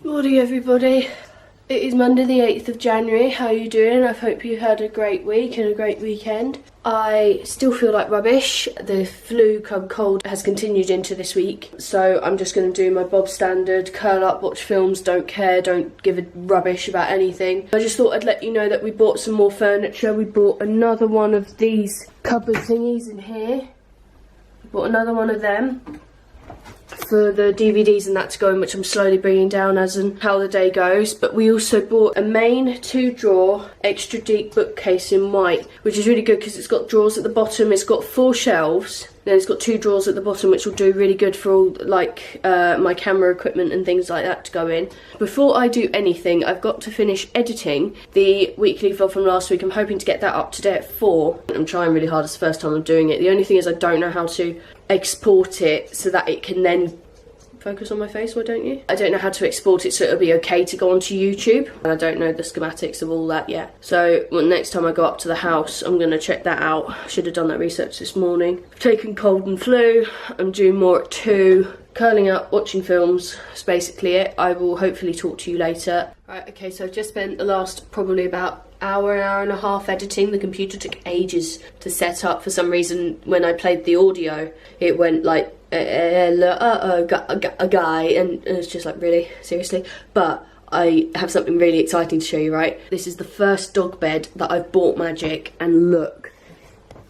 Morning everybody. It is Monday the 8th of January. How are you doing? I hope you had a great week and a great weekend. I still feel like rubbish. The flu come cold has continued into this week. So I'm just going to do my Bob standard, curl up, watch films, don't care, don't give a rubbish about anything. I just thought I'd let you know that we bought some more furniture. We bought another one of these cupboard thingies in here. We bought another one of them for the DVDs and that to go in, which I'm slowly bringing down as and how the day goes. But we also bought a main 2-drawer extra deep bookcase in white, which is really good because it's got drawers at the bottom. It's got 4 shelves, then it's got 2 drawers at the bottom, which will do really good for all like my camera equipment and things like that to go in. Before I do anything, I've got to finish editing the weekly vlog from last week. I'm hoping to get that up today at 4. I'm trying really hard. It's the first time I'm doing it. The only thing is I don't know how to export it so that it can then focus on my face. Why don't you? I don't know how to export it so it'll be okay to go onto YouTube, and I don't know the schematics of all that yet. So next time I go up to the house, I'm going to check that out. I should have done that research this morning. I've taken cold and flu. I'm doing more at 2. Curling up, watching films is basically it. I will hopefully talk to you later. Right, okay, so I've just spent the last probably about hour and a half editing. The computer took ages to set up. For some reason, when I played the audio, it went like, a guy, and it's just like, really? Seriously? But I have something really exciting to show you, right? This is the first dog bed that I've bought Magic, and look.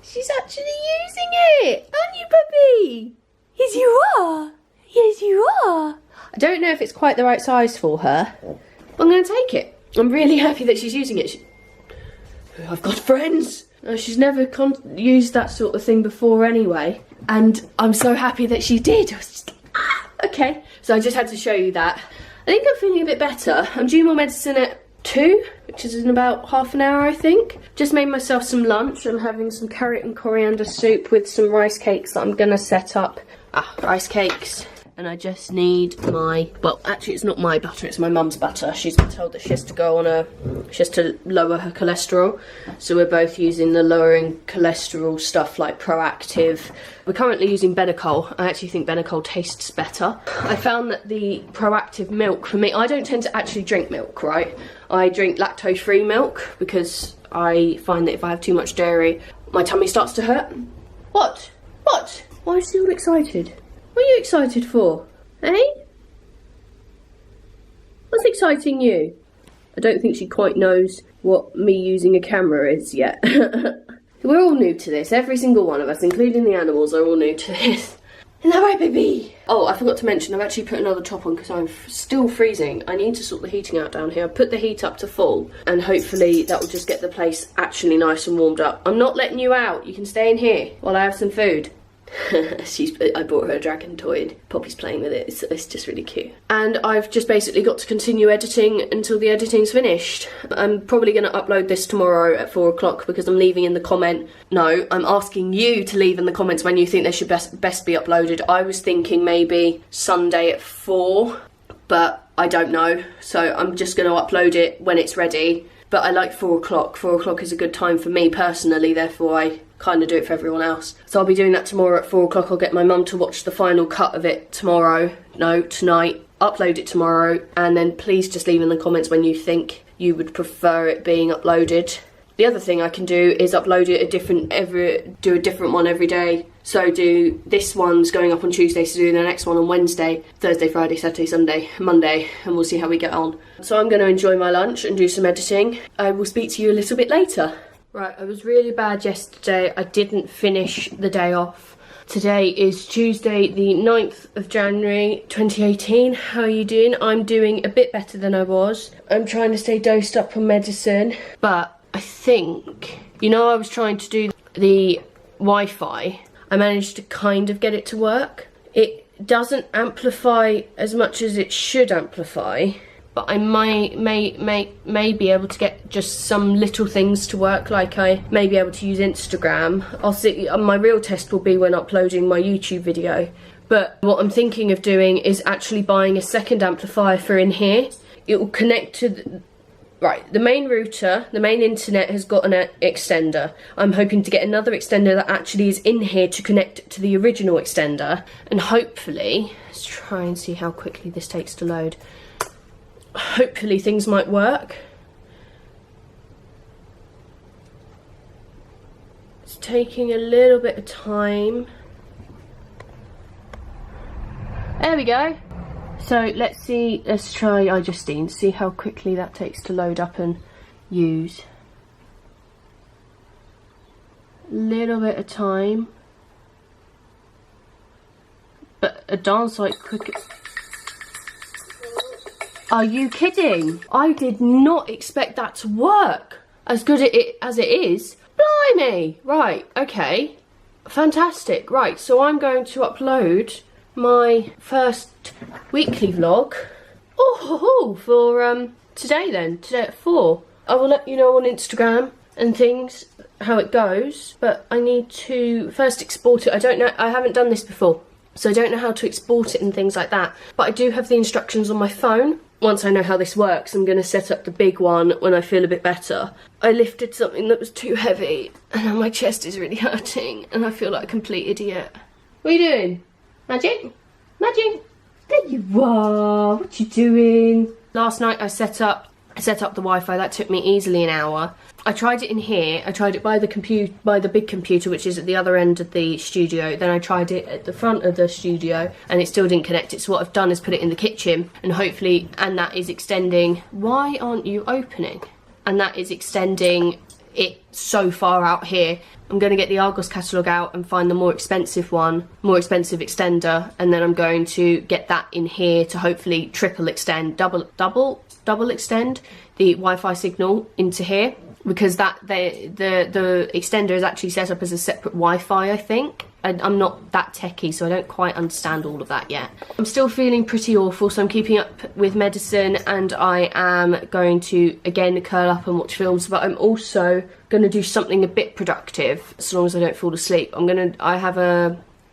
She's actually using it! Aren't you, puppy? Yes, you are! Yes, you are! I don't know if it's quite the right size for her, but I'm going to take it. I'm really happy that she's using it. I've got friends. She's never used that sort of thing before anyway, and I'm so happy that she did. I was just okay. So I just had to show you that. I think I'm feeling a bit better. I'm due more medicine at 2, which is in about half an hour, I think. Just made myself some lunch. I'm having some carrot and coriander soup with some rice cakes that I'm gonna set up. Rice cakes. And I just need my, well, actually it's not my butter, it's my mum's butter. She's been told that she has to go on she has to lower her cholesterol. So we're both using the lowering cholesterol stuff like Proactive. We're currently using Benecol. I actually think Benecol tastes better. I found that the Proactive milk, for me, I don't tend to actually drink milk, right? I drink lactose-free milk because I find that if I have too much dairy, my tummy starts to hurt. What? What? Why is she all excited? What are you excited for? Eh? What's exciting you? I don't think she quite knows what me using a camera is yet. We're all new to this. Every single one of us, including the animals, are all new to this. Isn't that right, baby? Oh, I forgot to mention, I've actually put another top on because I'm still freezing. I need to sort the heating out down here. I've put the heat up to full, and hopefully that will just get the place actually nice and warmed up. I'm not letting you out. You can stay in here while I have some food. I bought her a dragon toy and Poppy's playing with it. It's just really cute. And I've just basically got to continue editing until the editing's finished. I'm probably going to upload this tomorrow at 4 o'clock because I'm leaving in the comment. No, I'm asking you to leave in the comments when you think they should best be uploaded. I was thinking maybe Sunday at 4, but I don't know. So I'm just going to upload it when it's ready. But I like 4 o'clock. 4 o'clock is a good time for me personally, therefore I kind of do it for everyone else. So I'll be doing that tomorrow at 4 o'clock. I'll get my mum to watch the final cut of it tomorrow. No, tonight. Upload it tomorrow. And then please just leave in the comments when you think you would prefer it being uploaded. The other thing I can do is upload it do a different one every day. So do this one's going up on Tuesday, so do the next one on Wednesday, Thursday, Friday, Saturday, Sunday, Monday, and we'll see how we get on. So I'm going to enjoy my lunch and do some editing. I will speak to you a little bit later. Right, I was really bad yesterday. I didn't finish the day off. Today is Tuesday the 9th of January 2018. How are you doing? I'm doing a bit better than I was. I'm trying to stay dosed up on medicine, but I think, you know, I was trying to do the Wi-Fi. I managed to kind of get it to work. It doesn't amplify as much as it should amplify, but I may be able to get just some little things to work, like I may be able to use Instagram. I'll see. My real test will be when uploading my YouTube video. But what I'm thinking of doing is actually buying a second amplifier for in here. It will connect to the main router, the main internet has got an extender. I'm hoping to get another extender that actually is in here to connect to the original extender. And hopefully, let's try and see how quickly this takes to load. hopefully things might work. It's taking a little bit of time. There we go. So let's see, let's try iJustine, see how quickly that takes to load up and use. Little bit of time. But a darn sight quicker. Are you kidding? I did not expect that to work as good as it is. Blimey! Right, okay. Fantastic. Right, so I'm going to upload my first weekly vlog for today then, today at 4. I will let you know on Instagram and things how it goes, but I need to first export it. I don't know, I haven't done this before, so I don't know how to export it and things like that, but I do have the instructions on my phone. Once I know how this works, I'm going to set up the big one when I feel a bit better. I lifted something that was too heavy and now my chest is really hurting and I feel like a complete idiot. What are you doing? Magic? Magic? There you are. What you doing? Last night I set up the Wi-Fi. That took me easily an hour. I tried it in here. I tried it by the big computer, which is at the other end of the studio. Then I tried it at the front of the studio, and it still didn't connect. So what I've done is put it in the kitchen, and hopefully, and that is extending. Why aren't you opening? And that is extending it so far out here. I'm going to get the Argos catalogue out and find the more expensive extender, and then I'm going to get that in here to hopefully triple extend, double extend the Wi-Fi signal into here, because that the extender is actually set up as a separate Wi-Fi, I think. And I'm not that techie, so I don't quite understand all of that yet. I'm still feeling pretty awful, so I'm keeping up with medicine, and I am going to, again, curl up and watch films, but I'm also going to do something a bit productive, as long as I don't fall asleep.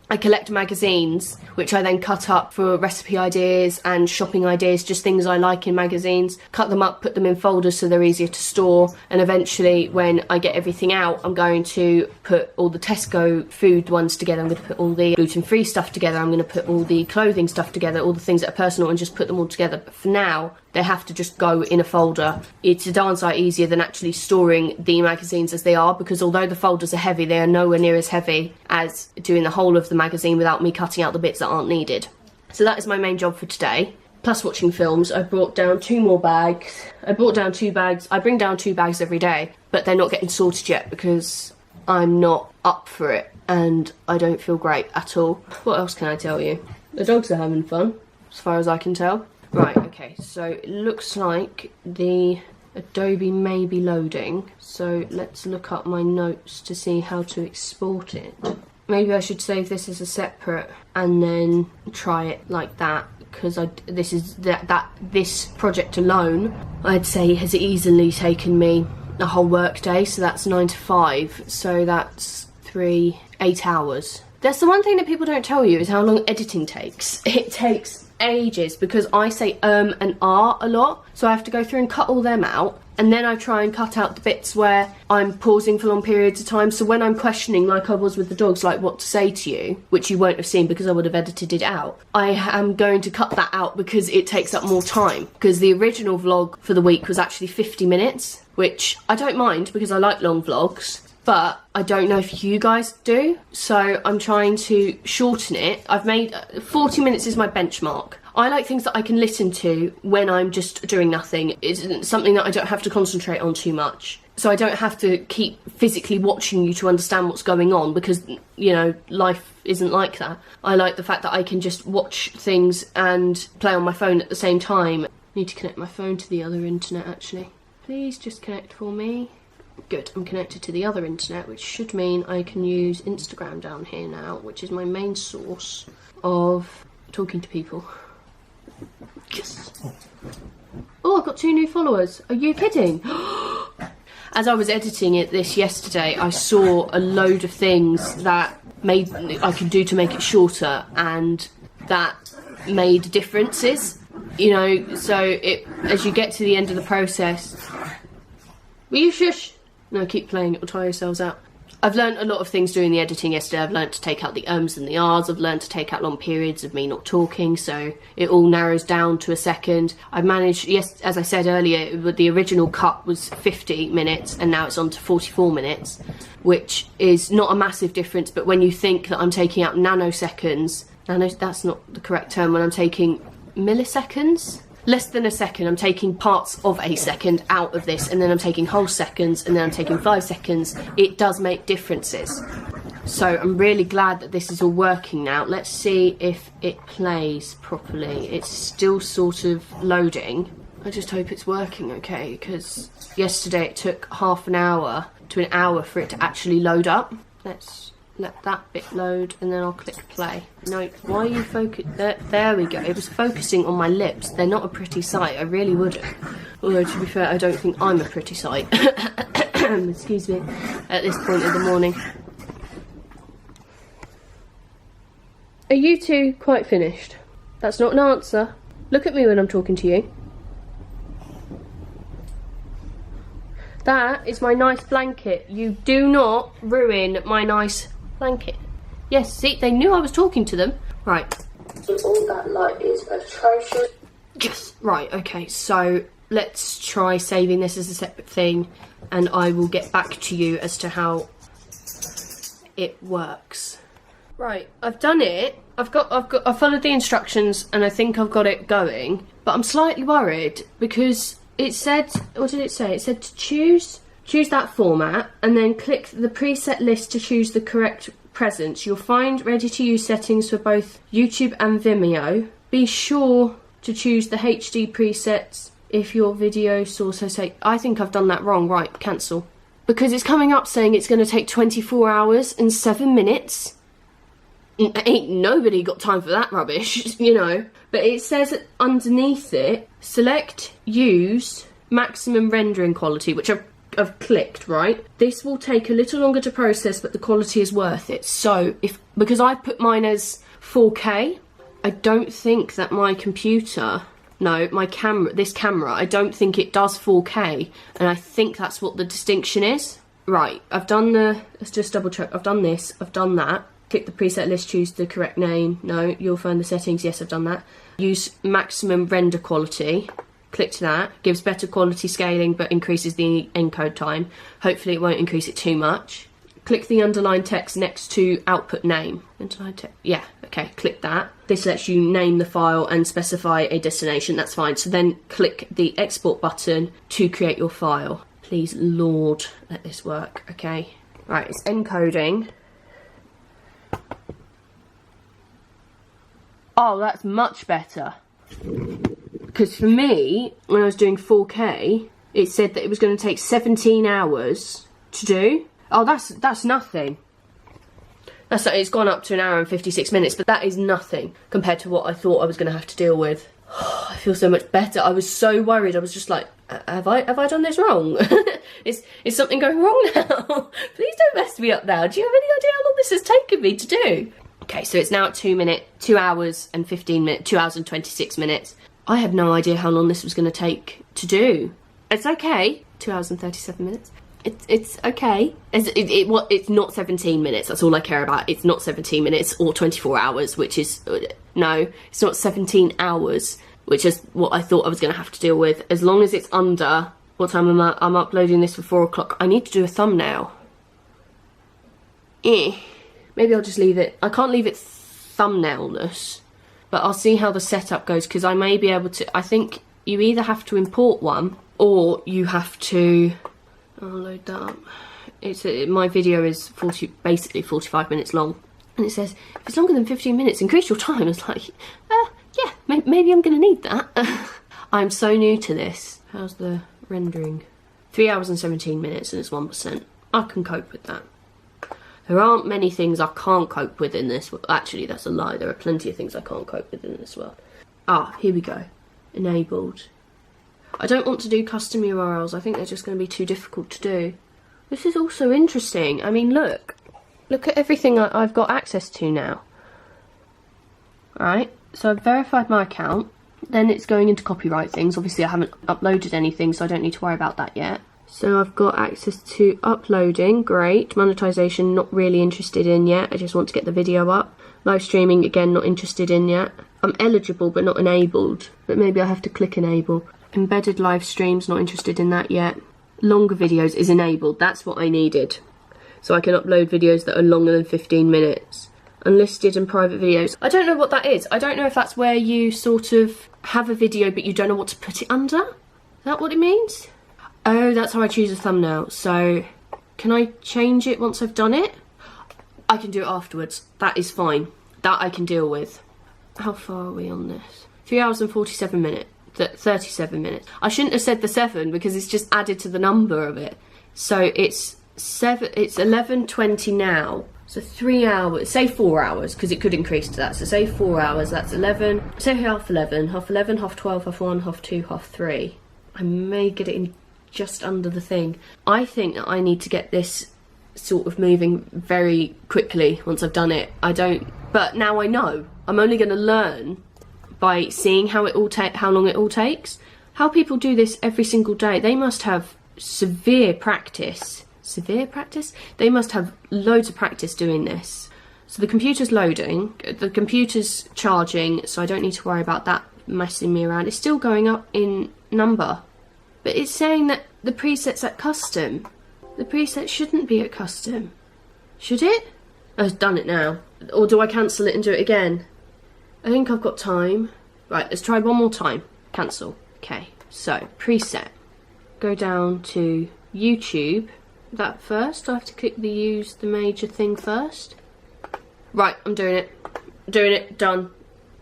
I collect magazines, which I then cut up for recipe ideas and shopping ideas, just things I like in magazines. Cut them up, put them in folders so they're easier to store, and eventually when I get everything out, I'm going to put all the Tesco food ones together, I'm going to put all the gluten-free stuff together, I'm going to put all the clothing stuff together, all the things that are personal, and just put them all together. But for now, they have to just go in a folder. It's a darn sight easier than actually storing the magazines as they are, because although the folders are heavy, they are nowhere near as heavy as doing the whole of the magazine without me cutting out the bits that aren't needed. So that is my main job for today. Plus watching films. I brought down 2 more bags. I brought down 2 bags. I bring down 2 bags every day, but they're not getting sorted yet because I'm not up for it and I don't feel great at all. What else can I tell you? The dogs are having fun, as far as I can tell. Right, okay, so it looks like the Adobe may be loading, so let's look up my notes to see how to export it. Maybe I should save this as a separate and then try it like that, because this project alone, I'd say, has easily taken me a whole work day. So that's 9 to 5, so that's 8 hours. That's the one thing that people don't tell you, is how long editing takes. It takes ages, because I say and ah a lot, so I have to go through and cut all them out, and then I try and cut out the bits where I'm pausing for long periods of time. So when I'm questioning, like I was with the dogs, like what to say to you, which you won't have seen because I would have edited it out, I am going to cut that out because it takes up more time, because the original vlog for the week was actually 50 minutes, which I don't mind because I like long vlogs, but I don't know if you guys do, so I'm trying to shorten it. I've made 40 minutes is my benchmark. I like things that I can listen to when I'm just doing nothing. It's something that I don't have to concentrate on too much. So I don't have to keep physically watching you to understand what's going on, because, you know, life isn't like that. I like the fact that I can just watch things and play on my phone at the same time. I need to connect my phone to the other internet, actually. Please just connect for me. Good, I'm connected to the other internet, which should mean I can use Instagram down here now, which is my main source of talking to people. Yes. Oh, I've got 2 new followers. Are you kidding? As I was editing this yesterday, I saw a load of things that I could do to make it shorter, and that made differences. You know, so as you get to the end of the process. Will you shush? No, keep playing, it will tire yourselves out. I've learned a lot of things during the editing yesterday. I've learned to take out the ums and the ahs. I've learned to take out long periods of me not talking, so it all narrows down to a second. I've managed, yes, as I said earlier, the original cut was 50 minutes and now it's on to 44 minutes, which is not a massive difference, but when you think that I'm taking out nanoseconds, that's not the correct term, when I'm taking milliseconds? Less than a second, I'm taking parts of a second out of this, and then I'm taking whole seconds, and then I'm taking 5 seconds. It does make differences. So I'm really glad that this is all working now. Let's see if it plays properly. It's still sort of loading. I just hope it's working okay, because yesterday it took half an hour to an hour for it to actually load up. Let's let that bit load and then I'll click play. No, why are you focusing? There we go. It was focusing on my lips. They're not a pretty sight. I really wouldn't. Although, to be fair, I don't think I'm a pretty sight. Excuse me. At this point of the morning. Are you two quite finished? That's not an answer. Look at me when I'm talking to you. That is my nice blanket. You do not ruin my nice blanket. Yes, see, they knew I was talking to them. Right. So all that light is atrocious. Yes. Right, okay, so let's try saving this as a separate thing and I will get back to you as to how it works. Right, I've done it. I've followed the instructions and I think I've got it going, but I'm slightly worried because it said, what did it say? It said to choose that format and then click the preset list to choose the correct presence. You'll find ready to use settings for both YouTube and Vimeo. Be sure to choose the HD presets if your video source has I think I've done that wrong. Right, cancel. Because it's coming up saying it's going to take 24 hours and 7 minutes. Ain't nobody got time for that rubbish, you know. But it says underneath it, select use maximum rendering quality, which I've clicked, right? This will take a little longer to process, but the quality is worth it. So because I put mine as 4K, I don't think that my computer, no, my camera, this camera, I don't think it does 4K, and I think that's what the distinction is. Right, I've done let's just double check. I've done this, I've done that. Click the preset list, choose the correct name. No, you'll find the settings. Yes, I've done that. Use maximum render quality. Click to that. Gives better quality scaling but increases the encode time. Hopefully it won't increase it too much. Click the underlined text next to output name. Underlined text. Yeah, okay, click that. This lets you name the file and specify a destination. That's fine. So then click the export button to create your file. Please, Lord, let this work, okay? Right, it's encoding. Oh, that's much better. Because for me, when I was doing 4K, it said that it was going to take 17 hours to do. Oh, that's nothing. It's gone up to 1 hour and 56 minutes, but that is nothing compared to what I thought I was going to have to deal with. Oh, I feel so much better. I was so worried. I was just like, have I done this wrong? Is something going wrong now? Please don't mess me up now. Do you have any idea how long this has taken me to do? Okay, so it's now at 2 hours and 15 minutes, 2 hours and 26 minutes. I had no idea how long this was going to take to do. It's okay. 2 hours and 37 minutes. It's okay. It's not 17 minutes. That's all I care about. It's not 17 minutes or 24 hours, which is... No, it's not 17 hours, which is what I thought I was going to have to deal with. As long as it's under... What time am I? I'm uploading this for 4 o'clock. I need to do a thumbnail. Maybe I'll just leave it. I can't leave it thumbnailless, but I'll see how the setup goes because I may be able to. I think you either have to import one or you have to. I'll load that up. My video is basically 45 minutes long, and it says if it's longer than 15 minutes, increase your time. It's like, yeah, maybe I'm going to need that. I'm so new to this. How's the rendering? 3 hours and 17 minutes, and it's 1%. I can cope with that. There aren't many things I can't cope with in this. Actually, that's a lie. There are plenty of things I can't cope with in this world. Ah, here we go. Enabled. I don't want to do custom URLs. I think they're just going to be too difficult to do. This is also interesting. I mean, look. Look at everything I've got access to now. Alright, so I've verified my account. Then it's going into copyright things. Obviously, I haven't uploaded anything, so I don't need to worry about that yet. So I've got access to uploading, great. Monetization, not really interested in yet. I just want to get the video up. Live streaming, again, not interested in yet. I'm eligible but not enabled, but maybe I have to click enable. Embedded live streams, not interested in that yet. Longer videos is enabled, that's what I needed. So I can upload videos that are longer than 15 minutes. Unlisted and private videos. I don't know what that is. I don't know if that's where you sort of have a video but you don't know what to put it under. Is that what it means? Oh, that's how I choose a thumbnail. So, can I change it once I've done it? I can do it afterwards. That is fine. That I can deal with. How far are we on this? 3 hours and 47 minutes. 37 minutes. I shouldn't have said the 7 because it's just added to the number of it. So it's 11:20 now. So 3 hours, say 4 hours, because it could increase to that. So say 4 hours, that's 11. Say half 11, half 11, half 12, half 1, half 2, half 3. I may get it in just under the thing. I think that I need to get this sort of moving very quickly once I've done it. But now I know. I'm only going to learn by seeing how long it all takes. How people do this every single day. They must have severe practice. Severe practice? They must have loads of practice doing this. So the computer's loading. The computer's charging, so I don't need to worry about that messing me around. It's still going up in number. But it's saying that the preset's at custom. The preset shouldn't be at custom. Should it? I've done it now. Or do I cancel it and do it again? I think I've got time. Right, let's try one more time. Cancel. Okay, so preset. Go down to YouTube. That first. I have to click the use the major thing first. Right, I'm doing it. Doing it. Done.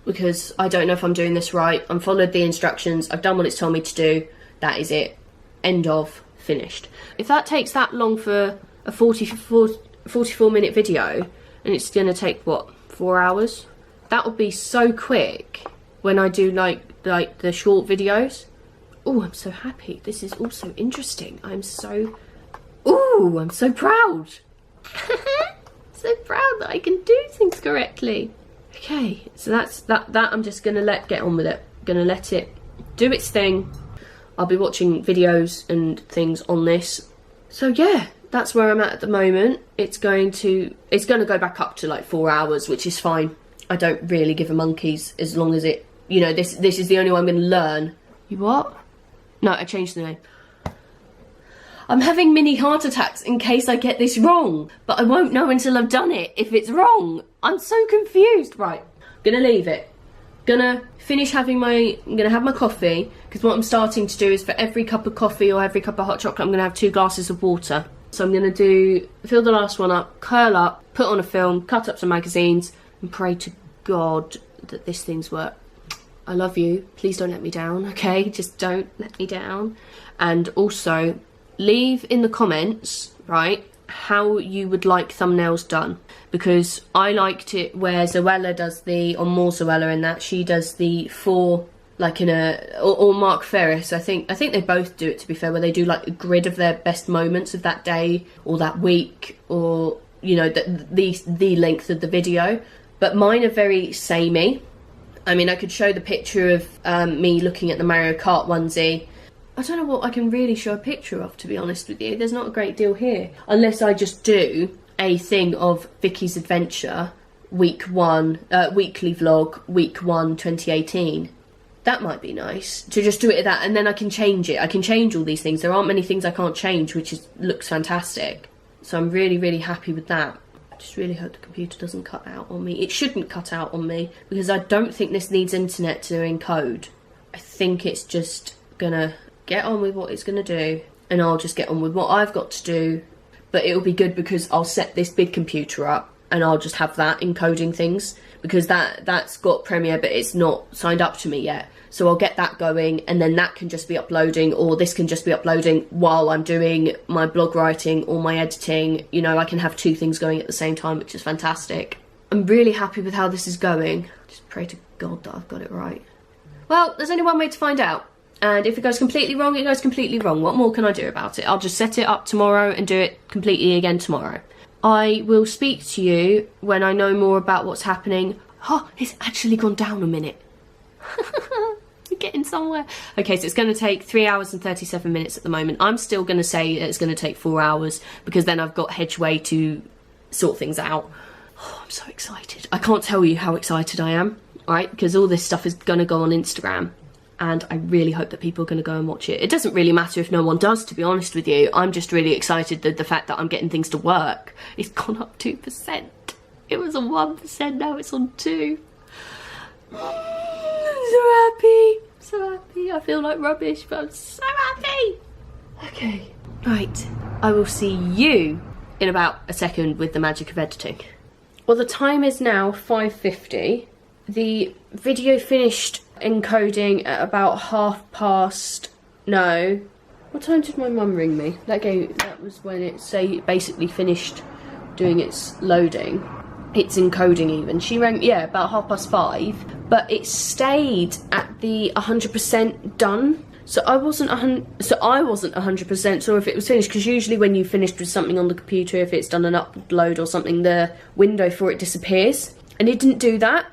Because I don't know if I'm doing this right. I've followed the instructions. I've done what it's told me to do. That is it. End of. Finished. If that takes that long for a 44-minute video, and it's going to take, what, 4 hours? That would be so quick when I do, like the short videos. Oh, I'm so happy. This is also interesting. I'm so proud. So proud that I can do things correctly. Okay, so that's that I'm just going to get on with it. Going to let it do its thing. I'll be watching videos and things on this. So yeah, that's where I'm at the moment. It's going to go back up to like 4 hours, which is fine. I don't really give a monkeys as long as it, you know, this is the only one I'm going to learn. You what? No, I changed the name. I'm having mini heart attacks in case I get this wrong, but I won't know until I've done it if it's wrong. I'm so confused. Right, gonna leave it. Gonna finish having I'm gonna have my coffee, because what I'm starting to do is for every cup of coffee or every cup of hot chocolate, I'm gonna have 2 glasses of water. So I'm gonna fill the last one up, curl up, put on a film, cut up some magazines, and pray to God that this thing's work. I love you. Please don't let me down, okay? Just don't let me down. And also, leave in the comments, right, how you would like thumbnails done, because I liked it where Zoella does or more Zoella in that, she does the 4, like or Mark Ferris, I think they both do it, to be fair, where they do like a grid of their best moments of that day or that week, or, you know, the length of the video. But mine are very samey. I mean, I could show the picture of me looking at the Mario Kart onesie. I don't know what I can really show a picture of, to be honest with you. There's not a great deal here. Unless I just do a thing of Vickie's Adventure, week 1, weekly vlog, week 1, 2018. That might be nice, to just do it at that, and then I can change it. I can change all these things. There aren't many things I can't change, which looks fantastic. So I'm really, really happy with that. I just really hope the computer doesn't cut out on me. It shouldn't cut out on me, because I don't think this needs internet to encode. I think it's just gonna get on with what it's gonna do, and I'll just get on with what I've got to do. But it'll be good because I'll set this big computer up and I'll just have that encoding things, because that's got Premiere but it's not signed up to me yet. So I'll get that going, and then that can just be uploading, or this can just be uploading while I'm doing my blog writing or my editing. You know, I can have 2 things going at the same time, which is fantastic. I'm really happy with how this is going. Just pray to God that I've got it right. Well, there's only one way to find out. And if it goes completely wrong, it goes completely wrong. What more can I do about it? I'll just set it up tomorrow and do it completely again tomorrow. I will speak to you when I know more about what's happening. Oh, it's actually gone down a minute. getting somewhere. Okay, so it's going to take 3 hours and 37 minutes at the moment. I'm still going to say it's going to take 4 hours because then I've got headway to sort things out. Oh, I'm so excited. I can't tell you how excited I am, right? Because all this stuff is going to go on Instagram. And I really hope that people are going to go and watch it. It doesn't really matter if no one does, to be honest with you. I'm just really excited that the fact that I'm getting things to work. It's gone up 2%. It was on 1%, now it's on 2%. I'm so happy. So happy. I feel like rubbish, but I'm so happy. Okay. Right. I will see you in about a second with the magic of editing. Well, the time is now 5:50. The video finished encoding at about 1:30. No. What time did my mum ring me? That was when it basically finished doing its loading. It's encoding even. She rang, yeah, about 5:30. But it stayed at the 100% done. So I wasn't 100% sure if it was finished, because usually when you finished with something on the computer, if it's done an upload or something, the window for it disappears. And it didn't do that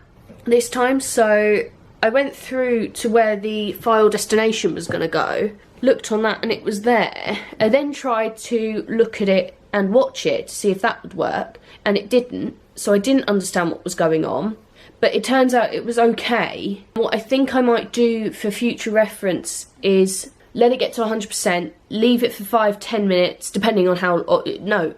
this time, so I went through to where the file destination was going to go, looked on that and it was there. I then tried to look at it and watch it to see if that would work, and it didn't, so I didn't understand what was going on. But it turns out it was okay. What I think I might do for future reference is let it get to 100%, leave it for 5-10 minutes, depending on how... No,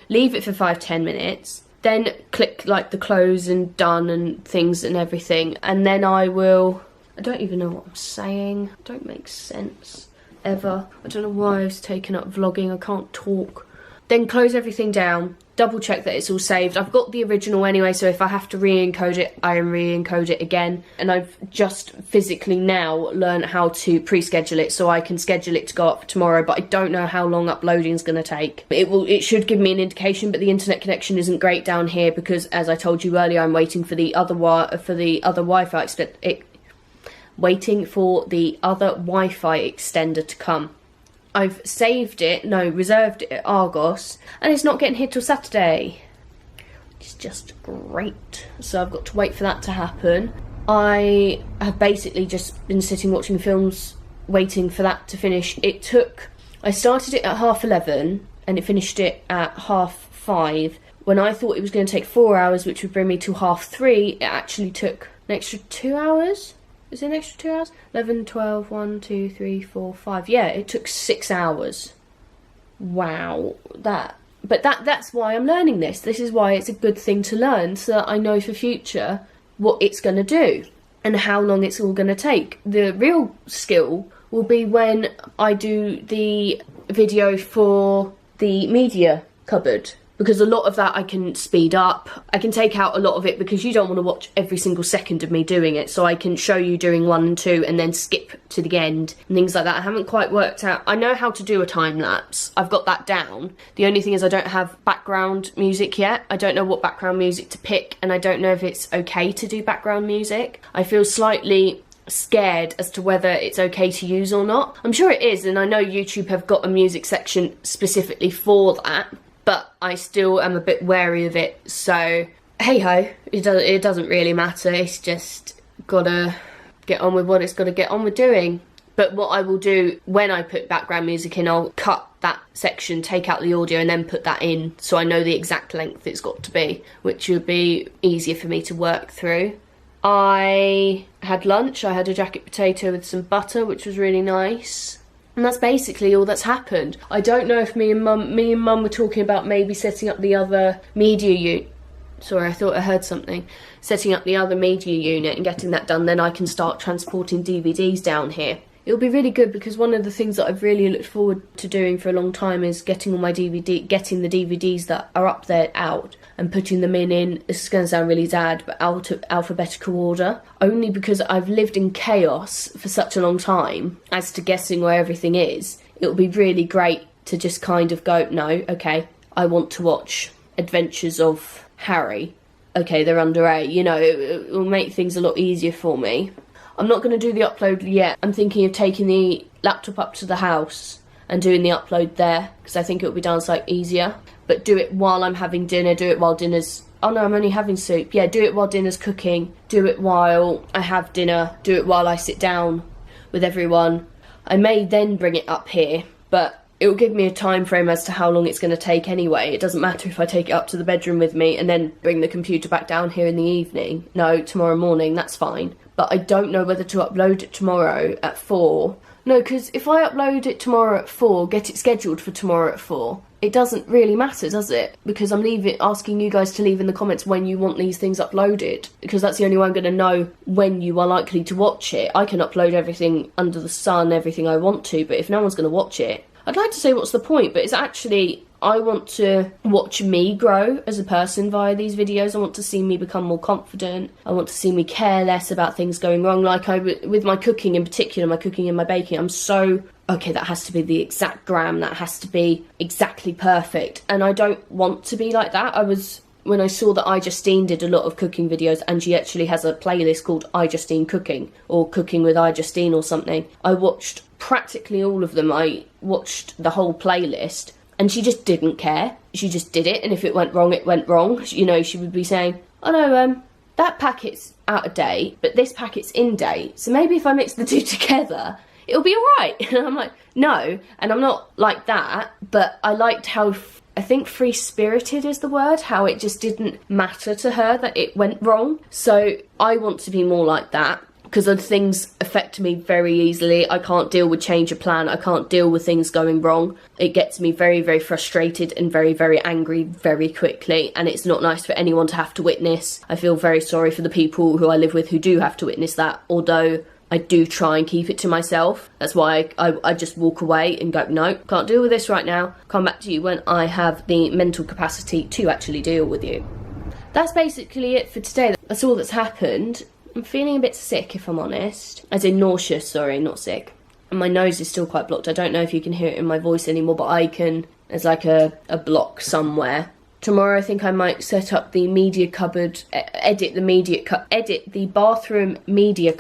leave it for 5-10 minutes, then click like the close and done and things and everything, and then I will... I don't even know what I'm saying. It don't make sense, ever. I don't know why I was taking up vlogging, I can't talk. Then close everything down, double check that it's all saved. I've got the original anyway, so if I have to re-encode it, I re-encode it again. And I've just physically now learned how to pre-schedule it, so I can schedule it to go up for tomorrow, but I don't know how long uploading is going to take. It should give me an indication, but the internet connection isn't great down here because, as I told you earlier, I'm waiting for the other Wi-Fi extender to come. I've reserved it at Argos, and it's not getting here till Saturday. It's just great. So I've got to wait for that to happen. I have basically just been sitting watching films, waiting for that to finish. I started it at 11:30, and it finished it at 5:30. When I thought it was going to take 4 hours, which would bring me to 3:30, it actually took an extra 2 hours. Is it an extra 2 hours? 11, 12, 1, 2, 3, 4, 5. Yeah, it took 6 hours. Wow. That's why I'm learning this. This is why it's a good thing to learn, so that I know for future what it's going to do and how long it's all going to take. The real skill will be when I do the video for the media cupboard, because a lot of that I can speed up. I can take out a lot of it because you don't want to watch every single second of me doing it, so I can show you doing 1 and 2 and then skip to the end and things like that. I haven't quite worked out. I know how to do a time lapse. I've got that down. The only thing is I don't have background music yet. I don't know what background music to pick, and I don't know if it's okay to do background music. I feel slightly scared as to whether it's okay to use or not. I'm sure it is, and I know YouTube have got a music section specifically for that, but I still am a bit wary of it, so hey ho, it doesn't really matter. It's just gotta get on with what it's gotta get on with doing. But what I will do when I put background music in, I'll cut that section, take out the audio, and then put that in, so I know the exact length it's got to be, which will be easier for me to work through. I had lunch. I had a jacket potato with some butter, which was really nice. And that's basically all that's happened. I don't know if me and mum were talking about maybe setting up the other media unit. Sorry, I thought I heard something. Setting up the other media unit and getting that done, then I can start transporting DVDs down here. It'll be really good, because one of the things that I've really looked forward to doing for a long time is getting the DVDs that are up there out and putting them in, this is going to sound really sad, but out of alphabetical order. Only because I've lived in chaos for such a long time as to guessing where everything is. It'll be really great to just kind of go, no, okay, I want to watch Adventures of Harry. Okay, they're under A. You know, it will make things a lot easier for me. I'm not going to do the upload yet. I'm thinking of taking the laptop up to the house and doing the upload there, because I think it'll be down site easier. But do it while I'm having dinner, do it while dinner's oh no, I'm only having soup. Yeah, do it while dinner's cooking, do it while I have dinner, do it while I sit down with everyone. I may then bring it up here, but it will give me a time frame as to how long it's going to take anyway. It doesn't matter if I take it up to the bedroom with me and then bring the computer back down here in the evening. No, tomorrow morning, that's fine. But I don't know whether to upload it tomorrow at 4. No, because if I upload it tomorrow at 4, get it scheduled for tomorrow at 4, it doesn't really matter, does it? Because I'm asking you guys to leave in the comments when you want these things uploaded, because that's the only way I'm going to know when you are likely to watch it. I can upload everything under the sun, everything I want to, but if no one's going to watch it, I'd like to say what's the point, but it's actually, I want to watch me grow as a person via these videos. I want to see me become more confident. I want to see me care less about things going wrong. Like with my cooking in particular, my cooking and my baking, I'm so, okay, that has to be the exact gram, that has to be exactly perfect. And I don't want to be like that. When I saw that iJustine did a lot of cooking videos, and she actually has a playlist called iJustine Cooking, or Cooking with iJustine or something, I watched practically all of them. I watched the whole playlist, and she just didn't care. She just did it, and if it went wrong, it went wrong. You know, she would be saying, oh no, that packet's out of date, but this packet's in date, so maybe if I mix the two together, it'll be alright. And I'm like, no, and I'm not like that, but I liked how, I think free-spirited is the word, how it just didn't matter to her that it went wrong. So I want to be more like that, because other things affect me very easily. I can't deal with change of plan. I can't deal with things going wrong. It gets me very, very frustrated and very, very angry very quickly, and it's not nice for anyone to have to witness. I feel very sorry for the people who I live with who do have to witness that, although I do try and keep it to myself. That's why I just walk away and go, no, can't deal with this right now. Come back to you when I have the mental capacity to actually deal with you. That's basically it for today. That's all that's happened. I'm feeling a bit sick, if I'm honest. As in nauseous, sorry, not sick. And my nose is still quite blocked. I don't know if you can hear it in my voice anymore, but I can. There's like a block somewhere. Tomorrow I think I might set up the media cupboard, edit the bathroom media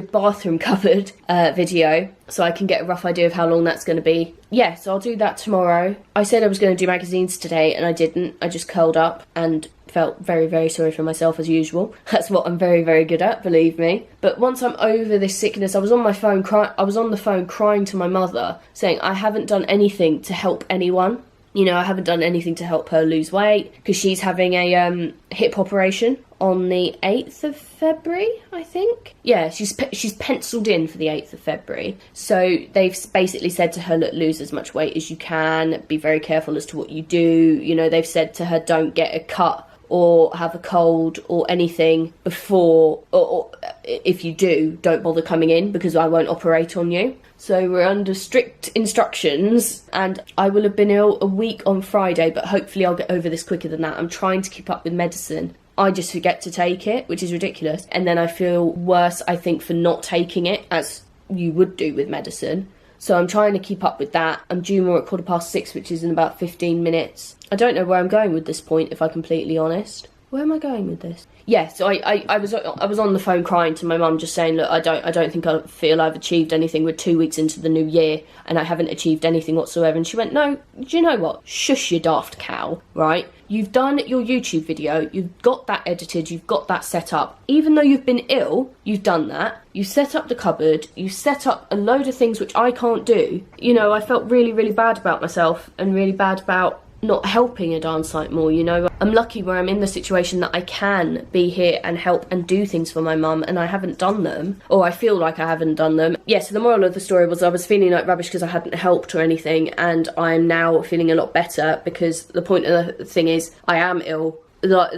bathroom cupboard video, so I can get a rough idea of how long that's going to be. Yeah, so I'll do that tomorrow. I said I was going to do magazines today, and I didn't. I just curled up and felt very, very sorry for myself as usual. That's what I'm very, very good at, believe me. But once I'm over this sickness, I was on the phone crying to my mother, saying I haven't done anything to help anyone. You know, I haven't done anything to help her lose weight, because she's having a hip operation on the 8th of February, I think. Yeah, she's penciled in for the 8th of February. So they've basically said to her, look, lose as much weight as you can, be very careful as to what you do. You know, they've said to her, don't get a cut or have a cold or anything before, or if you do, don't bother coming in, because I won't operate on you. So we're under strict instructions, and I will have been ill a week on Friday, but hopefully I'll get over this quicker than that. I'm trying to keep up with medicine. I just forget to take it, which is ridiculous. And then I feel worse, I think, for not taking it, as you would do with medicine. So I'm trying to keep up with that. I'm due more at 6:15, which is in about 15 minutes. I don't know where I'm going with this point, if I'm completely honest. Where am I going with this? Yeah, so I was on the phone crying to my mum, just saying, look, I don't think I feel I've achieved anything. We're 2 weeks into the new year, and I haven't achieved anything whatsoever. And she went, no, do you know what? Shush, you daft cow, right? You've done your YouTube video, you've got that edited, you've got that set up. Even though you've been ill, you've done that. You set up the cupboard, you set up a load of things which I can't do. You know, I felt really, really bad about myself, and really bad about not helping a dance site more, you know. I'm lucky where I'm in the situation that I can be here and help and do things for my mum, and I haven't done them, or I feel like I haven't done them. Yeah, so the moral of the story was I was feeling like rubbish because I hadn't helped or anything, and I'm now feeling a lot better, because the point of the thing is I am ill.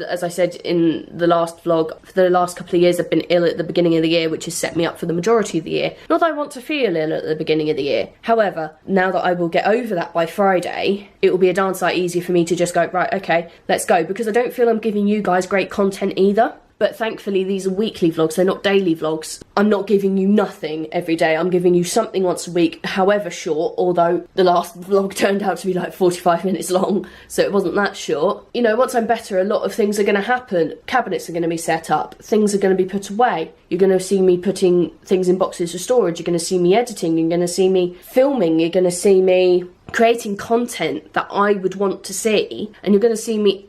As I said in the last vlog, for the last couple of years I've been ill at the beginning of the year, which has set me up for the majority of the year. Not that I want to feel ill at the beginning of the year. However, now that I will get over that by Friday, it will be a darn sight easier for me to just go, right, okay, let's go. Because I don't feel I'm giving you guys great content either. But thankfully these are weekly vlogs, they're not daily vlogs. I'm not giving you nothing every day, I'm giving you something once a week, however short, although the last vlog turned out to be like 45 minutes long, so it wasn't that short. You know, once I'm better, a lot of things are going to happen. Cabinets are going to be set up, things are going to be put away. You're going to see me putting things in boxes for storage, you're going to see me editing, you're going to see me filming, you're going to see me creating content that I would want to see, and you're going to see me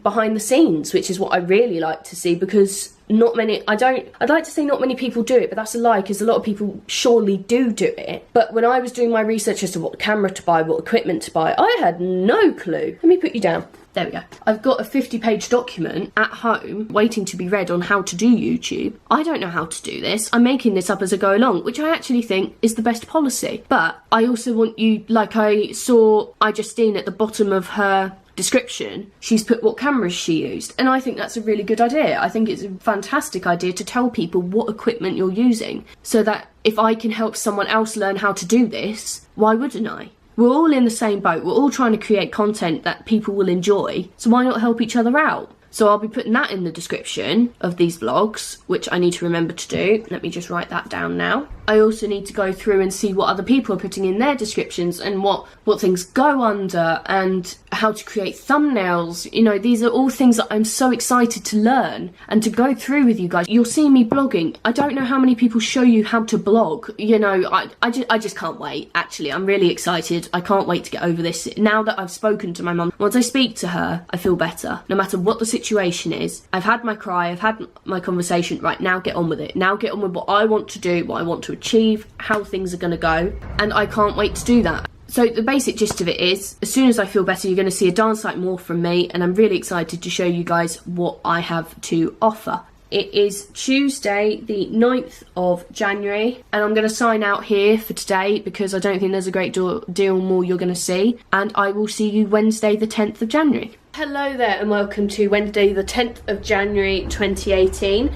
behind the scenes, which is what I really like to see, because not many, I'd like to say not many people do it, but that's a lie, because a lot of people surely do it. But when I was doing my research as to what camera to buy, what equipment to buy, I had no clue. Let me put you down. There we go. I've got a 50-page document at home waiting to be read on how to do YouTube. I don't know how to do this. I'm making this up as I go along, which I actually think is the best policy. But I also want you, like I saw Justine at the bottom of her description, she's put what cameras she used, and I think that's a really good idea. I think it's a fantastic idea to tell people what equipment you're using, so that if I can help someone else learn how to do this, why wouldn't I? We're all in the same boat. We're all trying to create content that people will enjoy, so why not help each other out? So I'll be putting that in the description of these vlogs, which I need to remember to do. Let me just write that down now. I also need to go through and see what other people are putting in their descriptions, and what things go under, and how to create thumbnails. You know, these are all things that I'm so excited to learn and to go through with you guys. You'll see me blogging. I don't know how many people show you how to blog. You know, I just can't wait. Actually, I'm really excited. I can't wait to get over this. Now that I've spoken to my mum, once I speak to her, I feel better. No matter what the situation is. I've had my cry, I've had my conversation. Right, now get on with it. Now get on with what I want to do, what I want to achieve, how things are going to go, and I can't wait to do that. So the basic gist of it is, as soon as I feel better, you're going to see a dance like more from me, and I'm really excited to show you guys what I have to offer. It is Tuesday the 9th of January, and I'm going to sign out here for today because I don't think there's a great deal more you're going to see, and I will see you Wednesday the 10th of January. Hello there, and welcome to Wednesday the 10th of January 2018.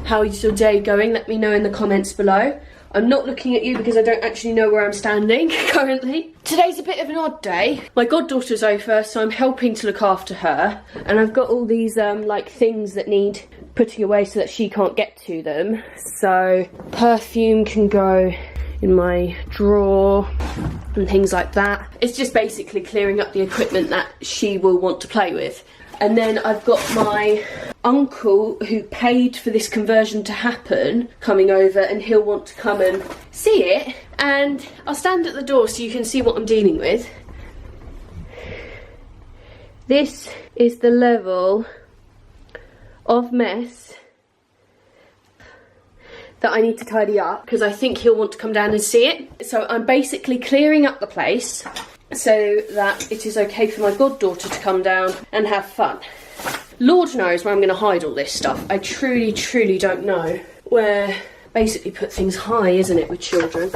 How is your day going? Let me know in the comments below. I'm not looking at you because I don't actually know where I'm standing currently. Today's a bit of an odd day. My goddaughter's over, so I'm helping to look after her, and I've got all these like things that need putting away so that she can't get to them. So perfume can go in my drawer and things like that. It's just basically clearing up the equipment that she will want to play with. And then I've got my uncle who paid for this conversion to happen coming over, and he'll want to come and see it. And I'll stand at the door so you can see what I'm dealing with. This is the level of mess that I need to tidy up, because I think he'll want to come down and see it. So I'm basically clearing up the place so that it is okay for my goddaughter to come down and have fun. Lord knows where I'm going to hide all this stuff. I truly, truly don't know where. Basically put things high, isn't it, with children?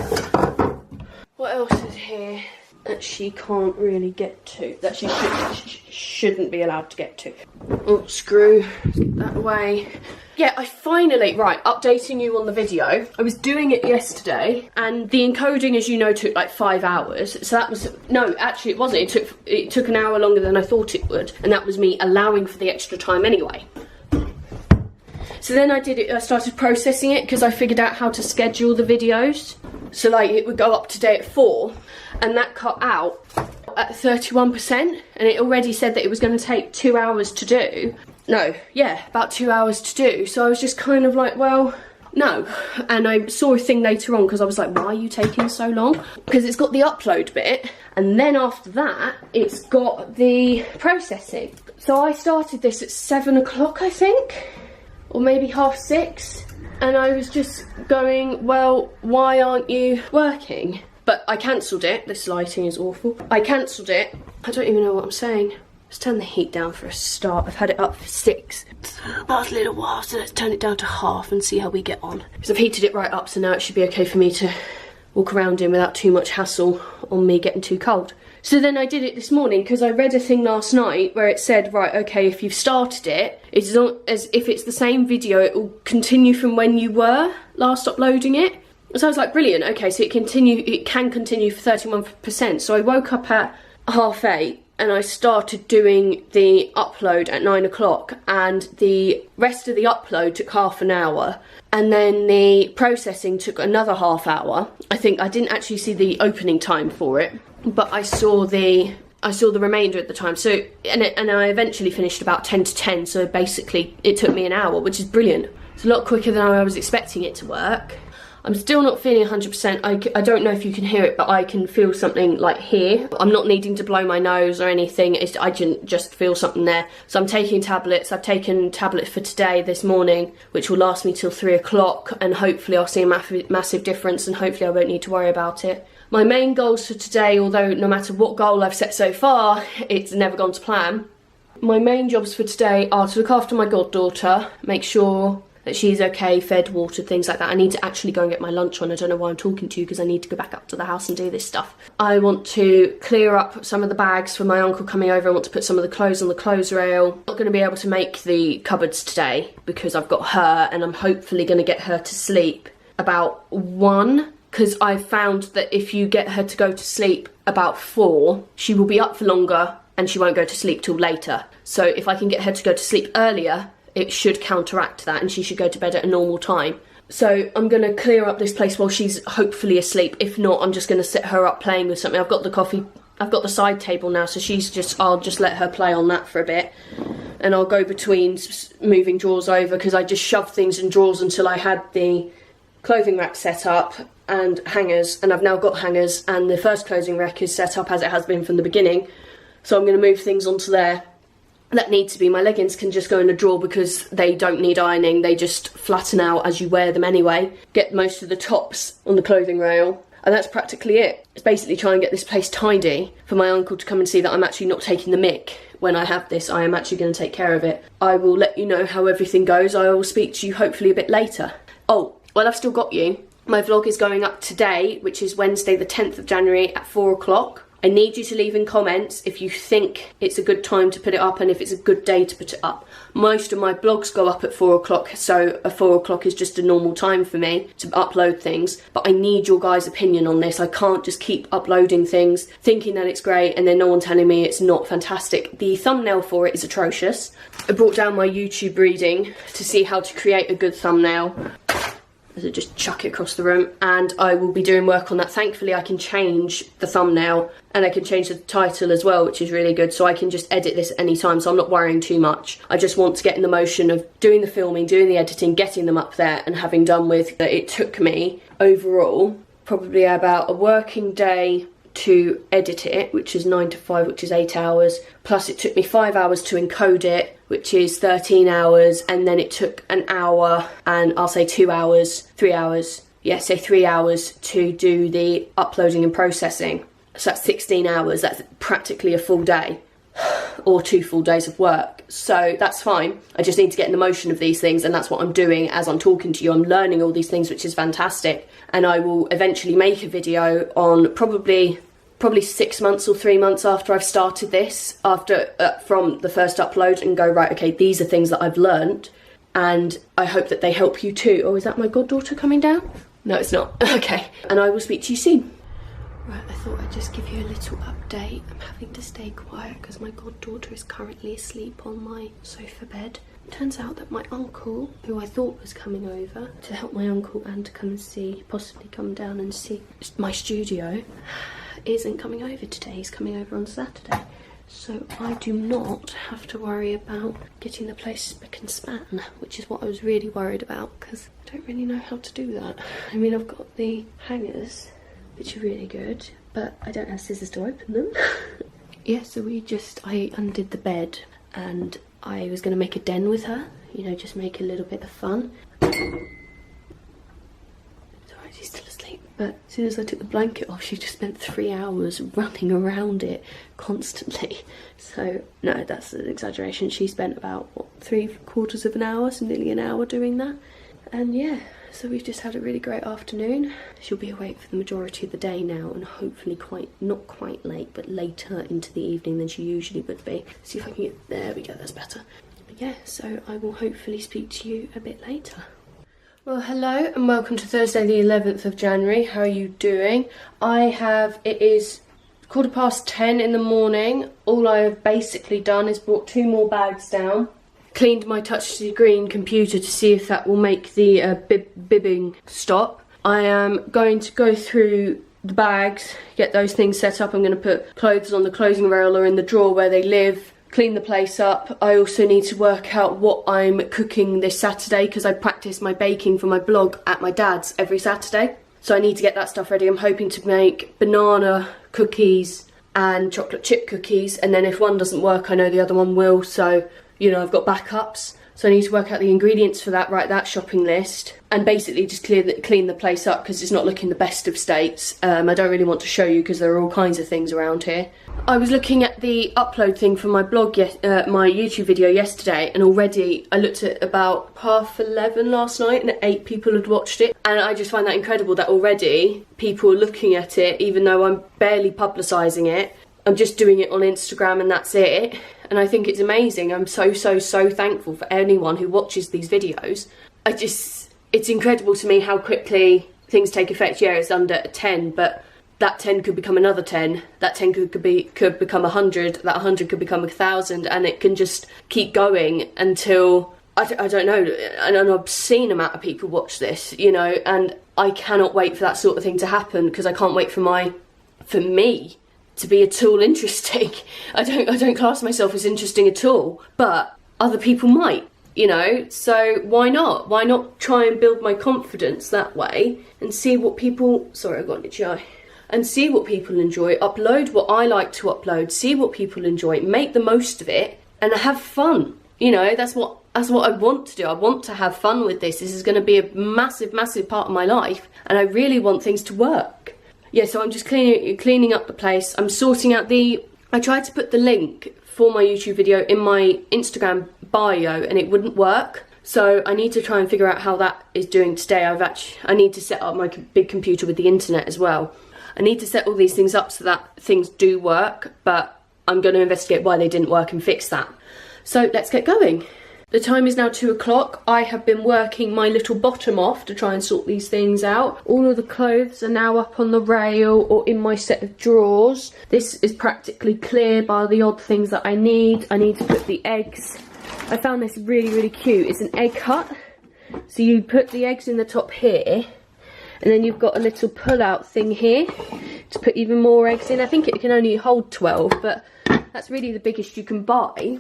What else is here that she can't really get to, that she shouldn't be allowed to get to? Oh, screw. Let's get that away. Yeah, I finally, right, updating you on the video. I was doing it yesterday, and the encoding, as you know, took like 5 hours. So that was, no, actually it wasn't. It took an hour longer than I thought it would, and that was me allowing for the extra time anyway. So then I started processing it, because I figured out how to schedule the videos. So like it would go up today at 4, and that cut out at 31%, and it already said that it was going to take 2 hours to do. No, yeah, about 2 hours to do. So I was just kind of like, well, no. And I saw a thing later on, because I was like, why are you taking so long? Because it's got the upload bit, and then after that, it's got the processing. So I started this at 7 o'clock, I think, or maybe 6:30. And I was just going, well, why aren't you working? But I cancelled it. This lighting is awful. I cancelled it. I don't even know what I'm saying. Let's turn the heat down for a start. I've had it up for 6 for the past little while, so let's turn it down to half and see how we get on. Because I've heated it right up, so now it should be okay for me to walk around in without too much hassle on me getting too cold. So then I did it this morning, because I read a thing last night where it said, right, okay, if you've started it, it's not as if it's the same video, it will continue from when you were last uploading it. So I was like, brilliant, okay, so it can continue for 31%. So I woke up at 8:30, and I started doing the upload at 9 o'clock, and the rest of the upload took half an hour, and then the processing took another half hour. I think I didn't actually see the opening time for it, but I saw the remainder at the time. So and I eventually finished about 10 to 10. So basically, it took me an hour, which is brilliant. It's a lot quicker than I was expecting it to work. I'm still not feeling 100%. I don't know if you can hear it, but I can feel something like here. I'm not needing to blow my nose or anything. I can just feel something there. So I'm taking tablets. I've taken tablets for today, this morning, which will last me till 3 o'clock, and hopefully I'll see a massive difference, and hopefully I won't need to worry about it. My main goals for today, although no matter what goal I've set so far, it's never gone to plan. My main jobs for today are to look after my goddaughter, make sure that she's okay, fed, watered, things like that. I need to actually go and get my lunch on. I don't know why I'm talking to you, because I need to go back up to the house and do this stuff. I want to clear up some of the bags for my uncle coming over. I want to put some of the clothes on the clothes rail. I'm not going to be able to make the cupboards today because I've got her, and I'm hopefully going to get her to sleep about 1, because I've found that if you get her to go to sleep about 4, she will be up for longer and she won't go to sleep till later. So if I can get her to go to sleep earlier, it should counteract that, and she should go to bed at a normal time. So I'm going to clear up this place while she's hopefully asleep. If not, I'm just going to set her up playing with something. I've got the coffee, I've got the side table now, so I'll just let her play on that for a bit. And I'll go between moving drawers over, because I just shoved things in drawers until I had the clothing rack set up and hangers, and I've now got hangers, and the first clothing rack is set up as it has been from the beginning. So I'm going to move things onto there that need to be. My leggings can just go in a drawer because they don't need ironing. They just flatten out as you wear them anyway. Get most of the tops on the clothing rail, and that's practically it. It's basically try and get this place tidy for my uncle to come and see that I'm actually not taking the mick when I have this. I am actually going to take care of it. I will let you know how everything goes. I will speak to you hopefully a bit later. Oh, well, I've still got you. My vlog is going up today, which is Wednesday the 10th of January at 4 o'clock. I need you to leave in comments if you think it's a good time to put it up and if it's a good day to put it up. Most of my blogs go up at 4 o'clock, so 4 o'clock is just a normal time for me to upload things. But I need your guys' opinion on this. I can't just keep uploading things thinking that it's great and then no one telling me it's not fantastic. The thumbnail for it is atrocious. I brought down my YouTube reading to see how to create a good thumbnail. So just chuck it across the room, and I will be doing work on that. Thankfully I can change the thumbnail and I can change the title as well, which is really good, so I can just edit this at any time, so I'm not worrying too much. I just want to get in the motion of doing the filming, doing the editing, getting them up there, and having done with that. It took me overall probably about a working day to edit it, which is 9 to 5, which is 8 hours, plus it took me 5 hours to encode it, which is 13 hours, and then it took an hour and I'll say 2 hours, 3 hours, yeah, say 3 hours to do the uploading and processing. So that's 16 hours. That's practically a full day or 2 full days of work. So that's fine. I just need to get in the motion of these things, and that's what I'm doing as I'm talking to you. I'm learning all these things, which is fantastic, and I will eventually make a video on probably 6 months or 3 months after I've started this, from the first upload, and go, right, okay, these are things that I've learned, and I hope that they help you too. Oh, is that my goddaughter coming down? No, it's not. Okay, and I will speak to you soon. Right, I thought I'd just give you a little update. I'm having to stay quiet because my goddaughter is currently asleep on my sofa bed. It turns out that my uncle, who I thought was coming over to help my uncle and to come and see, possibly come down and see my studio, isn't coming over today. He's coming over on Saturday, so I do not have to worry about getting the place spick and span, which is what I was really worried about, because I don't really know how to do that. I mean, I've got the hangers, which are really good, but I don't have scissors to open them. Yeah, so I undid the bed, and I was going to make a den with her, you know, just make a little bit of fun. She's still asleep, but as soon as I took the blanket off, she just spent 3 hours running around it constantly. So no, that's an exaggeration. She spent about, what, 3/4 of an hour, so nearly an hour doing that. And yeah, so we've just had a really great afternoon. She'll be awake for the majority of the day now, and hopefully not quite late, but later into the evening than she usually would be. See if I can get, there we go, that's better. But yeah, so I will hopefully speak to you a bit later. Well, hello and welcome to Thursday the 11th of January. How are you doing? It is 10:15 in the morning. All I have basically done is brought 2 more bags down, cleaned my touchscreen computer to see if that will make the bibbing stop. I am going to go through the bags, get those things set up. I'm going to put clothes on the clothing rail or in the drawer where they live, clean the place up. I also need to work out what I'm cooking this Saturday, because I practice my baking for my blog at my dad's every Saturday. So I need to get that stuff ready. I'm hoping to make banana cookies and chocolate chip cookies, and then if one doesn't work, I know the other one will, so, you know, I've got backups. So I need to work out the ingredients for that, write that shopping list, and basically just clean the place up, because it's not looking the best of states. I don't really want to show you because there are all kinds of things around here. I was looking at the upload thing for my blog, my YouTube video yesterday, and already I looked at about 11:30 last night and 8 people had watched it. And I just find that incredible that already people are looking at it, even though I'm barely publicising it. I'm just doing it on Instagram and that's it. And I think it's amazing. I'm so thankful for anyone who watches these videos. It's incredible to me how quickly things take effect. Yeah, it's under 10, but that 10 could become another 10. That 10 could become 100. That 100 could become 1,000, and it can just keep going until, I don't know, an obscene amount of people watch this, you know, and I cannot wait for that sort of thing to happen, because I can't wait for me to be at all interesting. I don't class myself as interesting at all, but other people might, you know, so why not? Why not try and build my confidence that way and see what people, sorry, I got an itchy eye, and see what people enjoy, upload what I like to upload, see what people enjoy, make the most of it, and have fun. You know, that's what I want to do. I want to have fun with this. This is going to be a massive part of my life, and I really want things to work. Yeah, so I'm just cleaning up the place. I'm sorting out I tried to put the link for my YouTube video in my Instagram bio and it wouldn't work. So I need to try and figure out how that is doing today. I need to set up my big computer with the internet as well. I need to set all these things up so that things do work, but I'm going to investigate why they didn't work and fix that. So let's get going. The time is now 2 o'clock. I have been working my little bottom off to try and sort these things out. All of the clothes are now up on the rail or in my set of drawers. This is practically clear by the odd things that I need. I need to put the eggs. I found this really cute. It's an egg hut. So you put the eggs in the top here, and then you've got a little pull-out thing here to put even more eggs in. I think it can only hold 12, but that's really the biggest you can buy.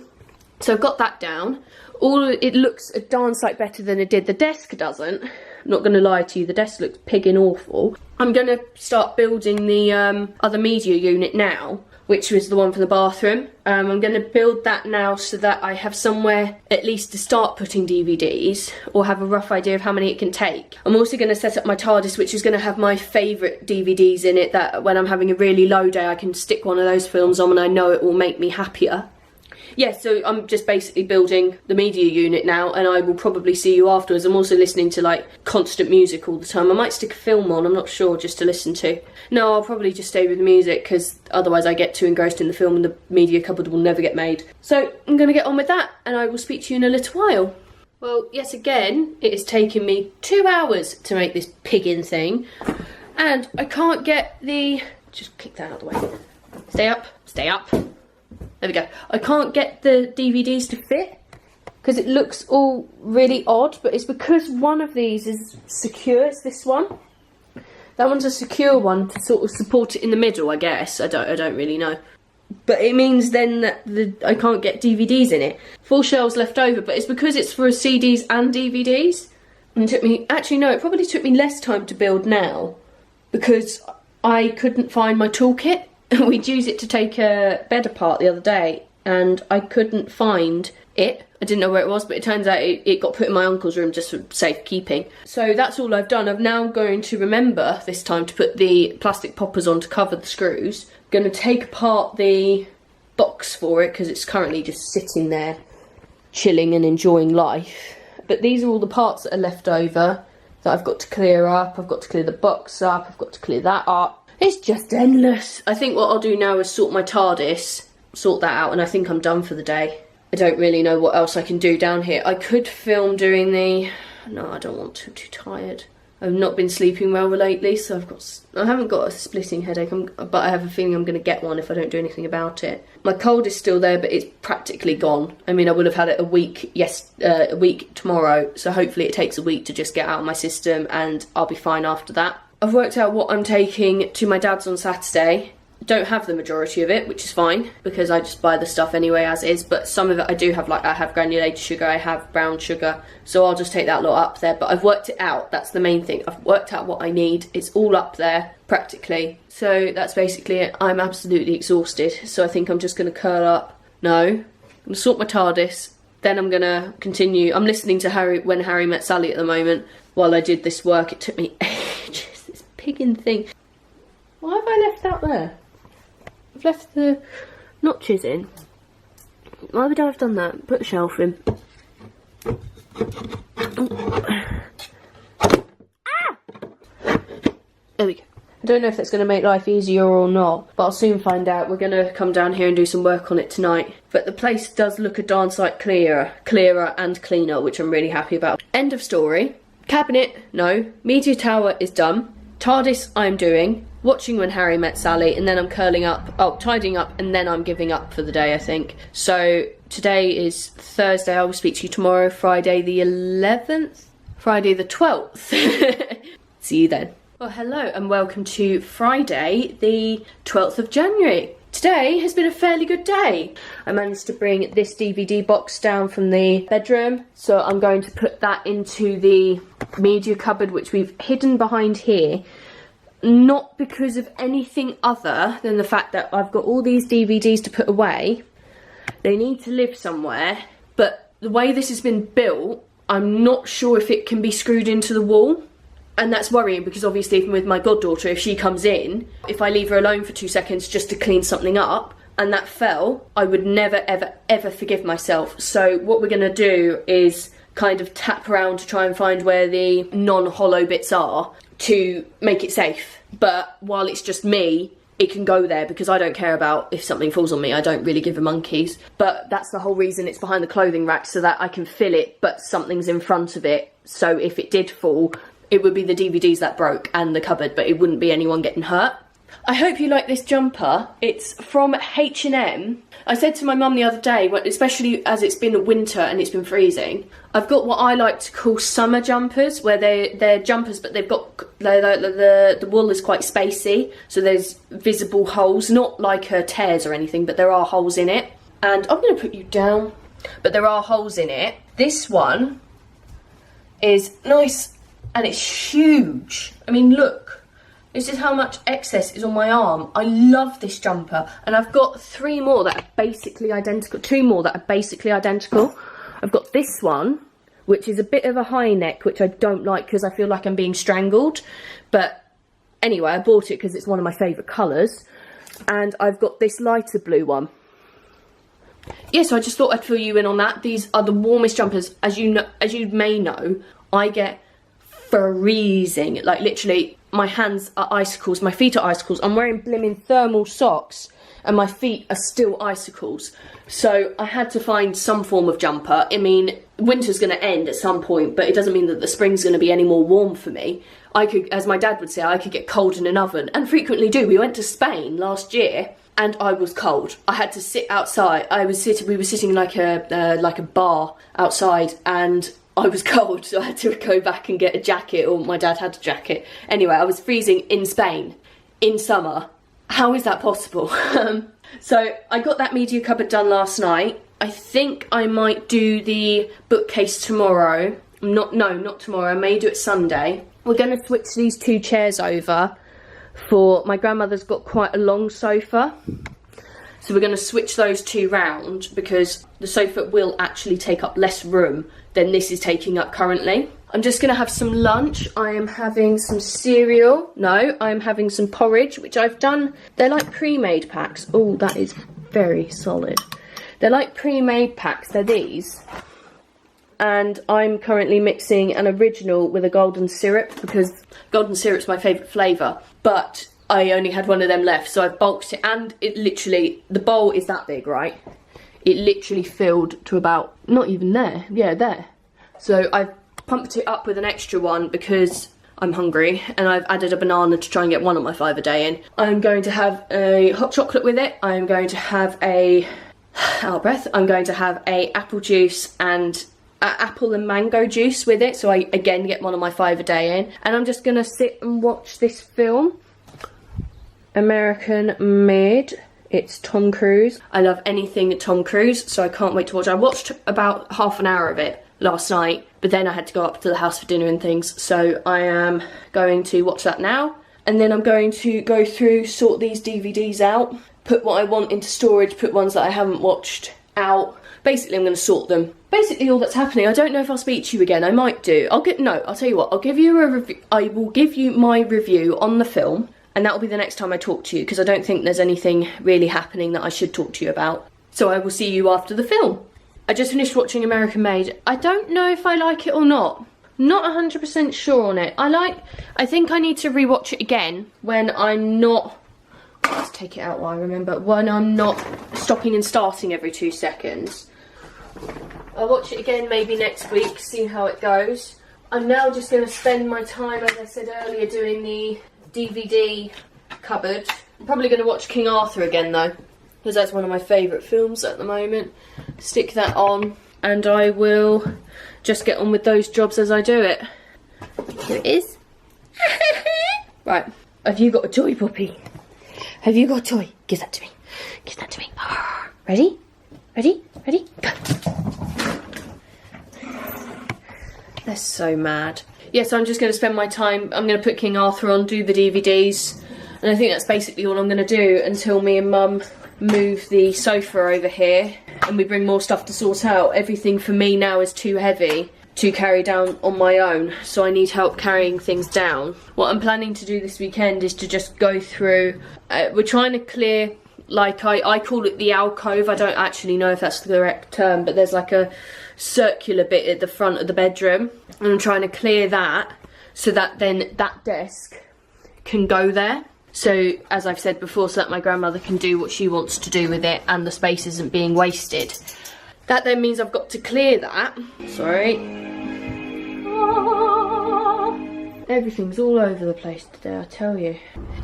So I've got that down. It looks a darn sight better than it did. The desk doesn't. I'm not going to lie to you, the desk looks pigging awful. I'm going to start building the other media unit now, which was the one for the bathroom. I'm going to build that now so that I have somewhere at least to start putting DVDs, or have a rough idea of how many it can take. I'm also going to set up my TARDIS, which is going to have my favourite DVDs in it, that when I'm having a really low day I can stick one of those films on and I know it will make me happier. Yeah, so I'm just basically building the media unit now, and I will probably see you afterwards. I'm also listening to like constant music all the time. I might stick a film on, I'm not sure, just to listen to. No, I'll probably just stay with the music, because otherwise I get too engrossed in the film and the media cupboard will never get made. So I'm going to get on with that, and I will speak to you in a little while. Well, yet again, it has taken me 2 hours to make this piggin thing, and I can't get the... Just kick that out of the way. Stay up, stay up. There we go. I can't get the DVDs to fit because it looks all really odd, but it's because one of these is secure. It's this one. That one's a secure one to sort of support it in the middle, I guess. I don't really know. But it means then that I can't get DVDs in it. 4 shelves left over, but it's because it's for CDs and DVDs. And it took me... Actually, no, it probably took me less time to build now because I couldn't find my toolkit. We'd use it to take a bed apart the other day and I couldn't find it. I didn't know where it was, but it turns out it got put in my uncle's room just for safekeeping. So that's all I've done. I'm now going to remember this time to put the plastic poppers on to cover the screws. I'm going to take apart the box for it because it's currently just sitting there chilling and enjoying life. But these are all the parts that are left over that I've got to clear up. I've got to clear the box up. I've got to clear that up. It's just endless. I think what I'll do now is sort my TARDIS, sort that out, and I think I'm done for the day. I don't really know what else I can do down here. I could film doing the... No, I don't want to. I'm too tired. I've not been sleeping well lately, so I haven't got a splitting headache, but I have a feeling I'm going to get one if I don't do anything about it. My cold is still there, but it's practically gone. I mean, I would have had it a week tomorrow, so hopefully it takes a week to just get out of my system, and I'll be fine after that. I've worked out what I'm taking to my dad's on Saturday. don't have the majority of it, which is fine because I just buy the stuff anyway as is, but some of it I do have. Like I have granulated sugar, I have brown sugar, so I'll just take that lot up there. But I've worked it out, that's the main thing. I've worked out what I need. It's all up there practically. So that's basically it. I'm absolutely exhausted, so I think I'm just going to curl up. No, I'm going to sort my TARDIS, then I'm going to continue. I'm listening to When Harry Met Sally at the moment while I did this work. It took me ages, this pigging thing. Why have I left that there? I've left the notches in. Why would I have done that? Put the shelf in. Ah! There we go. I don't know if that's going to make life easier or not, but I'll soon find out. We're going to come down here and do some work on it tonight. But the place does look a darn sight clearer and cleaner, which I'm really happy about. End of story. Cabinet, no. Media tower is done. TARDIS I'm doing. Watching When Harry Met Sally, and then I'm tidying up, and then I'm giving up for the day, I think. So today is Thursday. I will speak to you tomorrow, Friday the 11th? Friday the 12th. See you then. Well, hello and welcome to Friday the 12th of January. Today has been a fairly good day. I managed to bring this DVD box down from the bedroom, so I'm going to put that into the media cupboard, which we've hidden behind here. Not because of anything other than the fact that I've got all these DVDs to put away. They need to live somewhere, but the way this has been built, I'm not sure if it can be screwed into the wall. And that's worrying because obviously even with my goddaughter, if she comes in, if I leave her alone for 2 seconds just to clean something up and that fell, I would never, ever, ever forgive myself. So what we're going to do is kind of tap around to try and find where the non-hollow bits are to make it safe. But while it's just me, it can go there because I don't care about if something falls on me. I don't really give a monkeys. But that's the whole reason it's behind the clothing rack, so that I can fill it, but something's in front of it. So if it did fall, it would be the DVDs that broke and the cupboard, but it wouldn't be anyone getting hurt. I hope you like this jumper. It's from H&M. I said to my mum the other day, especially as it's been winter and it's been freezing, I've got what I like to call summer jumpers, where they're jumpers, but they've got the wool is quite spacey, so there's visible holes, not like tears or anything, but there are holes in it. And I'm going to put you down, but there are holes in it. This one is nice and it's huge. I mean, look. This is how much excess is on my arm. I love this jumper. And I've got 3 more that are basically identical. 2 more that are basically identical. I've got this one, which is a bit of a high neck, which I don't like because I feel like I'm being strangled. But anyway, I bought it because it's one of my favourite colours. And I've got this lighter blue one. Yeah, so I just thought I'd fill you in on that. These are the warmest jumpers. As you may know, I get freezing. Like literally, my hands are icicles, my feet are icicles. I'm wearing blimmin' thermal socks and my feet are still icicles. So I had to find some form of jumper. I mean, winter's going to end at some point, but it doesn't mean that the spring's going to be any more warm for me. I could, as my dad would say, I could get cold in an oven, and frequently do. We went to Spain last year and I was cold. I had to sit outside. We were sitting like a bar outside, and I was cold, so I had to go back and get a jacket, or my dad had a jacket. Anyway, I was freezing in Spain in summer. How is that possible? So I got that media cupboard done last night. I think I might do the bookcase tomorrow. Not tomorrow. I may do it Sunday. We're going to switch these 2 chairs over for my grandmother's got quite a long sofa. So we're going to switch those 2 round because the sofa will actually take up less room than this is taking up currently. I'm just going to have some lunch. I am having some cereal. No, I'm having some porridge, which I've done. They're like pre-made packs. Oh, that is very solid. They're like pre-made packs. They're these. And I'm currently mixing an original with a golden syrup because golden syrup's my favourite flavour. But I only had one of them left, so I've bulked it, and it literally, the bowl is that big, right? It literally filled to about, not even there, yeah, there. So I've pumped it up with an extra one because I'm hungry, and I've added a banana to try and get 1 of my 5 a day in. I'm going to have a hot chocolate with it. I'm going to have a, out of breath, I'm going to have a apple juice and apple and mango juice with it, so I again get 1 of my 5 a day in. And I'm just going to sit and watch this film. American Made. It's Tom Cruise. I love anything Tom Cruise, so I can't wait to watch it. I watched about half an hour of it last night, but then I had to go up to the house for dinner and things, so I am going to watch that now. And then I'm going to go through, sort these DVDs out, put what I want into storage, put ones that I haven't watched out. Basically, I'm going to sort them. Basically, all that's happening. I don't know if I'll speak to you again. I might do. I'll tell you what. I'll give you a review. I will give you my review on the film, and that will be the next time I talk to you, because I don't think there's anything really happening that I should talk to you about. So I will see you after the film. I just finished watching American Made. I don't know if I like it or not. Not 100% sure on it. I think I need to rewatch it again when I'm not... Let's take it out while I remember. When I'm not stopping and starting every 2 seconds. I'll watch it again maybe next week, see how it goes. I'm now just going to spend my time, as I said earlier, doing the DVD cupboard. I'm probably going to watch King Arthur again though, because that's one of my favourite films at the moment. Stick that on and I will just get on with those jobs as I do it. Here it is. Right, have you got a toy, Poppy? Have you got a toy? Give that to me. Give that to me. Ready? Ready? Ready? Go. They're so mad. Yes, I'm just going to spend my time. I'm going to put King Arthur on, do the DVDs, and I think that's basically all I'm going to do until me and Mum move the sofa over here and we bring more stuff to sort out. Everything for me now is too heavy to carry down on my own, so I need help carrying things down. What I'm planning to do this weekend is to just go through, we're trying to clear, like I call it the alcove. I don't actually know if that's the correct term, but there's like a circular bit at the front of the bedroom, and I'm trying to clear that so that then that desk can go there. So, as I've said before, so that my grandmother can do what she wants to do with it and the space isn't being wasted. That then means I've got to clear that. Sorry. Everything's all over the place today, I tell you.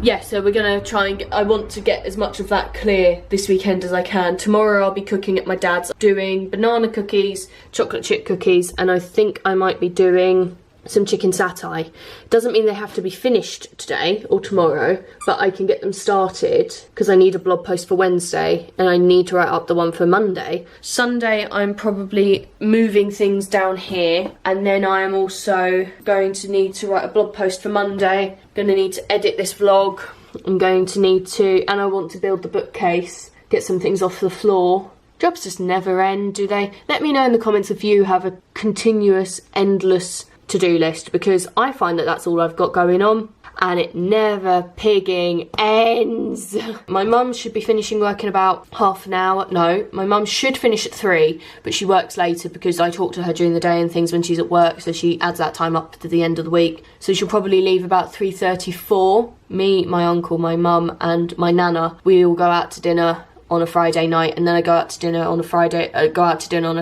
Yeah, so we're gonna try and I want to get as much of that clear this weekend as I can. Tomorrow I'll be cooking at my dad's, doing banana cookies, chocolate chip cookies, and I think I might be doing some chicken satay. Doesn't mean they have to be finished today or tomorrow, but I can get them started because I need a blog post for Wednesday and I need to write up the one for Monday. Sunday I'm probably moving things down here, and then I am also going to need to write a blog post for Monday. Going to need to edit this vlog. I'm going to need to, and I want to build the bookcase, get some things off the floor. Jobs just never end, do they? Let me know in the comments if you have a continuous, endless to-do list, because I find that that's all I've got going on and it never pigging ends. My mum should be finishing work in about half an hour. No, my mum should finish at 3, but she works later because I talk to her during the day and things when she's at work, so she adds that time up to the end of the week. So she'll probably leave about 3:34. Me, my uncle, my mum and my nana, we all go out to dinner on a Friday night, and then I go out to dinner on a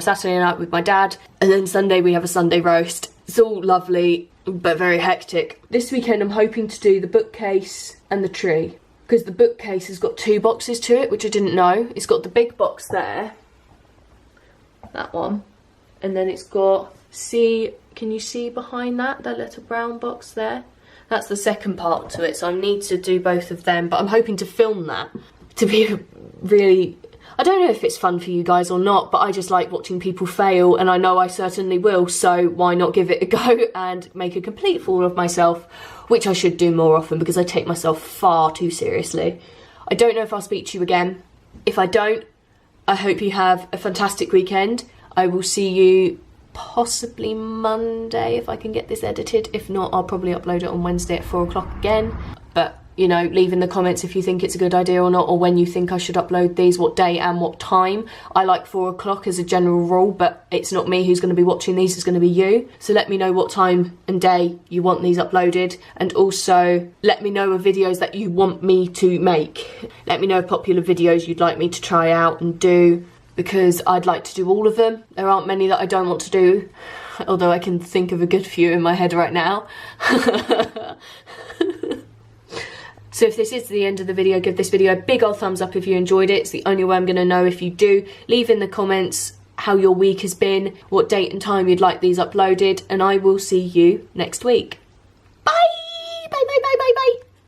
Saturday night with my dad, and then Sunday we have a Sunday roast. It's all lovely, but very hectic. This weekend I'm hoping to do the bookcase and the tree, because the bookcase has got 2 boxes to it, which I didn't know. It's got the big box there, that one, and then it's got, can you see behind that little brown box there? That's the second part to it, so I need to do both of them, but I'm hoping to film that to be really... I don't know if it's fun for you guys or not, but I just like watching people fail, and I know I certainly will, so why not give it a go and make a complete fool of myself, which I should do more often because I take myself far too seriously. I don't know if I'll speak to you again. If I don't, I hope you have a fantastic weekend. I will see you possibly Monday if I can get this edited. If not, I'll probably upload it on Wednesday at 4 o'clock again. But you know, leave in the comments if you think it's a good idea or not, or when you think I should upload these, what day and what time. I like 4 o'clock as a general rule, but it's not me who's going to be watching these, it's going to be you. So let me know what time and day you want these uploaded, and also let me know of videos that you want me to make. Let me know of popular videos you'd like me to try out and do, because I'd like to do all of them. There aren't many that I don't want to do, although I can think of a good few in my head right now. So if this is the end of the video, give this video a big old thumbs up if you enjoyed it. It's the only way I'm going to know if you do. Leave in the comments how your week has been, what date and time you'd like these uploaded, and I will see you next week. Bye! Bye, bye, bye, bye, bye!